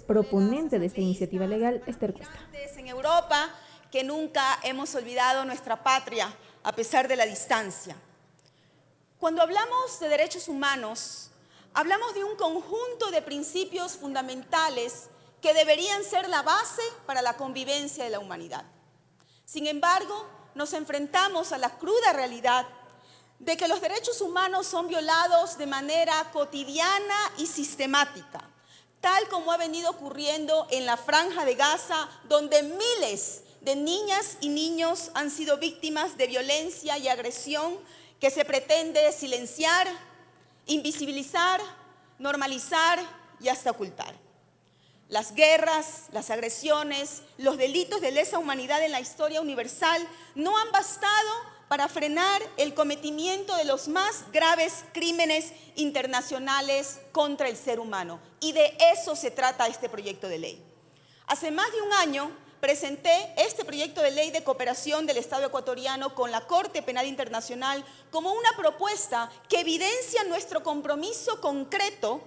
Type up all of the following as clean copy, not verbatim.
Proponente de esta iniciativa legal, Esther Costa. En Europa, que nunca hemos olvidado nuestra patria, a pesar de la distancia. Cuando hablamos de derechos humanos, hablamos de un conjunto de principios fundamentales que deberían ser la base para la convivencia de la humanidad. Sin embargo, nos enfrentamos a la cruda realidad de que los derechos humanos son violados de manera cotidiana y sistemática, tal como ha venido ocurriendo en la Franja de Gaza, donde miles de niñas y niños han sido víctimas de violencia y agresión que se pretende silenciar, invisibilizar, normalizar y hasta ocultar. Las guerras, las agresiones, los delitos de lesa humanidad en la historia universal no han bastado para frenar el cometimiento de los más graves crímenes internacionales contra el ser humano. Y de eso se trata este proyecto de ley. Hace más de un año presenté este proyecto de ley de cooperación del Estado ecuatoriano con la Corte Penal Internacional como una propuesta que evidencia nuestro compromiso concreto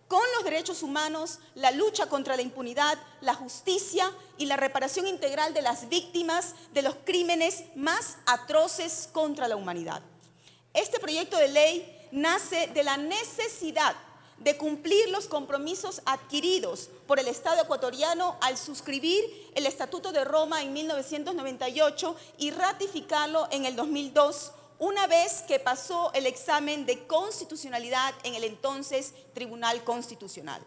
con los derechos humanos, la lucha contra la impunidad, la justicia y la reparación integral de las víctimas de los crímenes más atroces contra la humanidad. Este proyecto de ley nace de la necesidad de cumplir los compromisos adquiridos por el Estado ecuatoriano al suscribir el Estatuto de Roma en 1998 y ratificarlo en el 2002, una vez que pasó el examen de constitucionalidad en el entonces Tribunal Constitucional.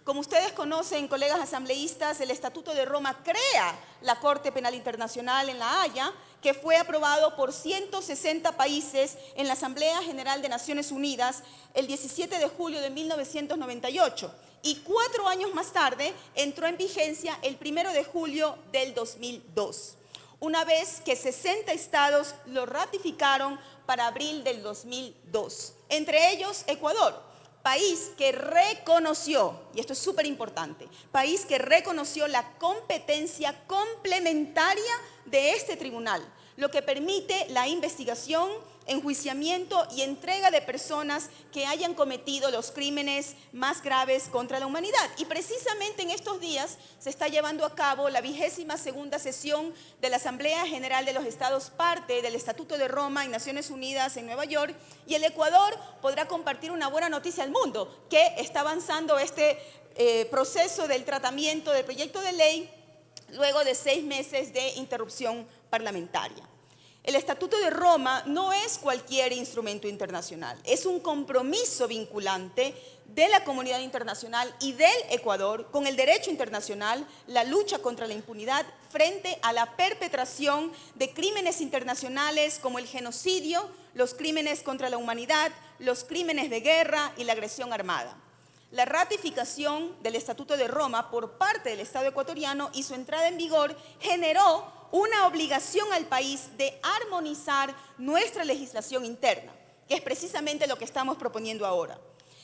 Como ustedes conocen, colegas asambleístas, el Estatuto de Roma crea la Corte Penal Internacional en La Haya, que fue aprobado por 160 países en la Asamblea General de Naciones Unidas el 17 de julio de 1998. Y 4 años más tarde entró en vigencia el 1 de julio del 2002. Una vez que 60 estados lo ratificaron para abril del 2002, entre ellos Ecuador, país que reconoció, y esto es súper importante, país que reconoció la competencia complementaria de este tribunal, lo que permite la investigación, enjuiciamiento y entrega de personas que hayan cometido los crímenes más graves contra la humanidad. Y precisamente en estos días se está llevando a cabo la 22ª sesión de la Asamblea General de los Estados parte del Estatuto de Roma en Naciones Unidas en Nueva York, y el Ecuador podrá compartir una buena noticia al mundo, que está avanzando este proceso del tratamiento del proyecto de ley luego de 6 meses de interrupción parlamentaria. El Estatuto de Roma no es cualquier instrumento internacional, es un compromiso vinculante de la comunidad internacional y del Ecuador con el derecho internacional, la lucha contra la impunidad frente a la perpetración de crímenes internacionales como el genocidio, los crímenes contra la humanidad, los crímenes de guerra y la agresión armada. La ratificación del Estatuto de Roma por parte del Estado ecuatoriano y su entrada en vigor generó una obligación al país de armonizar nuestra legislación interna, que es precisamente lo que estamos proponiendo ahora.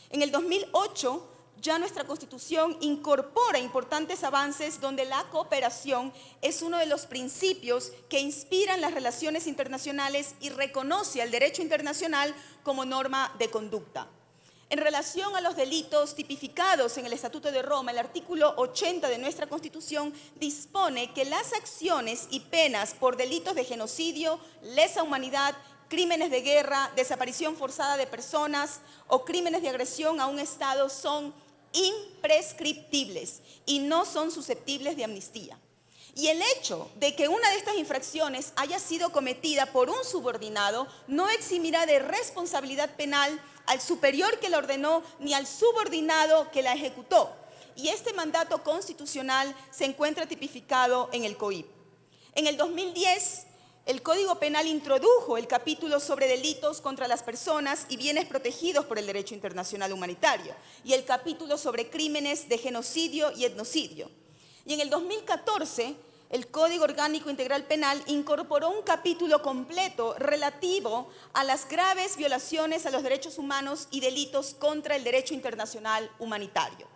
En el 2008, ya nuestra Constitución incorpora importantes avances donde la cooperación es uno de los principios que inspiran las relaciones internacionales y reconoce al derecho internacional como norma de conducta. En relación a los delitos tipificados en el Estatuto de Roma, el artículo 80 de nuestra Constitución dispone que las acciones y penas por delitos de genocidio, lesa humanidad, crímenes de guerra, desaparición forzada de personas o crímenes de agresión a un Estado son imprescriptibles y no son susceptibles de amnistía. Y el hecho de que una de estas infracciones haya sido cometida por un subordinado no eximirá de responsabilidad penal al superior que la ordenó ni al subordinado que la ejecutó. Y este mandato constitucional se encuentra tipificado en el COIP. En el 2010, el Código Penal introdujo el capítulo sobre delitos contra las personas y bienes protegidos por el derecho internacional humanitario y el capítulo sobre crímenes de genocidio y etnocidio. Y en el 2014, el Código Orgánico Integral Penal incorporó un capítulo completo relativo a las graves violaciones a los derechos humanos y delitos contra el derecho internacional humanitario.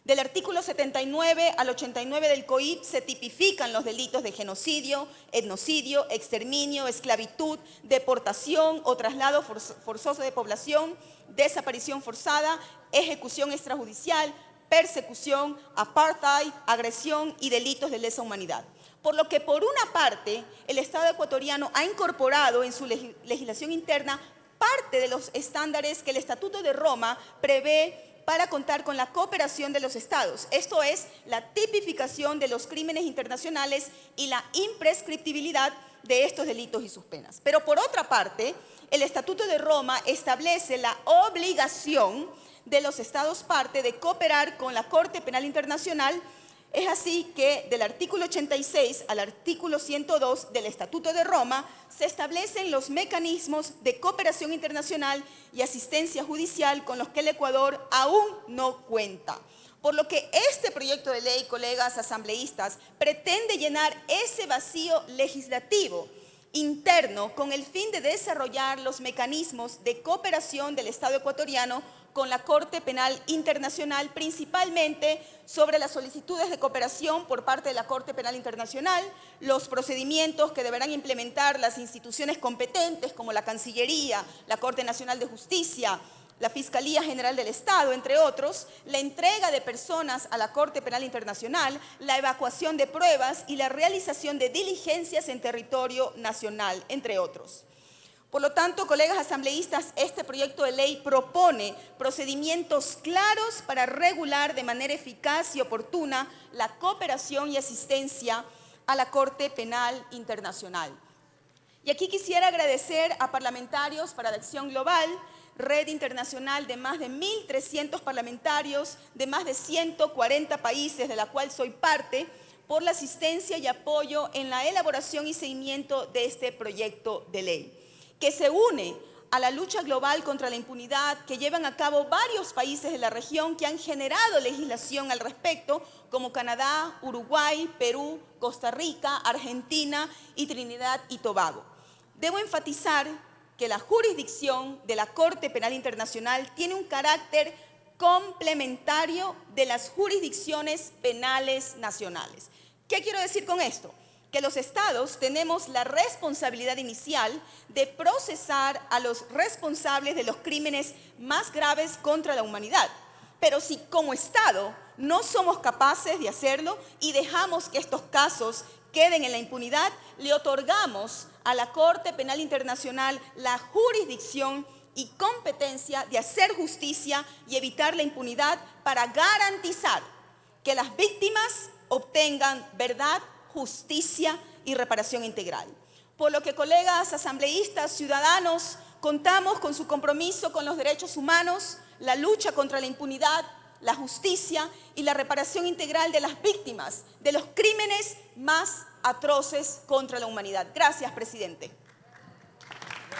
Del artículo 79 al 89 del COIP se tipifican los delitos de genocidio, etnocidio, exterminio, esclavitud, deportación o traslado forzoso de población, desaparición forzada, ejecución extrajudicial, persecución, apartheid, agresión y delitos de lesa humanidad. Por lo que, por una parte, el Estado ecuatoriano ha incorporado en su legislación interna parte de los estándares que el Estatuto de Roma prevé para contar con la cooperación de los Estados. Esto es, la tipificación de los crímenes internacionales y la imprescriptibilidad de estos delitos y sus penas. Pero por otra parte, el Estatuto de Roma establece la obligación de los Estados parte de cooperar con la Corte Penal Internacional. Es así que del artículo 86 al artículo 102 del Estatuto de Roma se establecen los mecanismos de cooperación internacional y asistencia judicial con los que el Ecuador aún no cuenta. Por lo que este proyecto de ley, colegas asambleístas, pretende llenar ese vacío legislativo interno con el fin de desarrollar los mecanismos de cooperación del Estado ecuatoriano con la Corte Penal Internacional, principalmente sobre las solicitudes de cooperación por parte de la Corte Penal Internacional, los procedimientos que deberán implementar las instituciones competentes como la Cancillería, la Corte Nacional de Justicia, la Fiscalía General del Estado, entre otros, la entrega de personas a la Corte Penal Internacional, la evacuación de pruebas y la realización de diligencias en territorio nacional, entre otros. Por lo tanto, colegas asambleístas, este proyecto de ley propone procedimientos claros para regular de manera eficaz y oportuna la cooperación y asistencia a la Corte Penal Internacional. Y aquí quisiera agradecer a parlamentarios para la Acción Global, red internacional de más de 1.300 parlamentarios de más de 140 países, de la cual soy parte, por la asistencia y apoyo en la elaboración y seguimiento de este proyecto de ley, que se une a la lucha global contra la impunidad que llevan a cabo varios países de la región que han generado legislación al respecto, como Canadá, Uruguay, Perú, Costa Rica, Argentina y Trinidad y Tobago. Debo enfatizar que la jurisdicción de la Corte Penal Internacional tiene un carácter complementario de las jurisdicciones penales nacionales. ¿Qué quiero decir con esto? Que los estados tenemos la responsabilidad inicial de procesar a los responsables de los crímenes más graves contra la humanidad. Pero si como estado no somos capaces de hacerlo y dejamos que estos casos queden en la impunidad, le otorgamos a la Corte Penal Internacional la jurisdicción y competencia de hacer justicia y evitar la impunidad para garantizar que las víctimas obtengan verdad, justicia y reparación integral. Por lo que, colegas asambleístas, ciudadanos, contamos con su compromiso con los derechos humanos, la lucha contra la impunidad, la justicia y la reparación integral de las víctimas de los crímenes más atroces contra la humanidad. Gracias, presidente.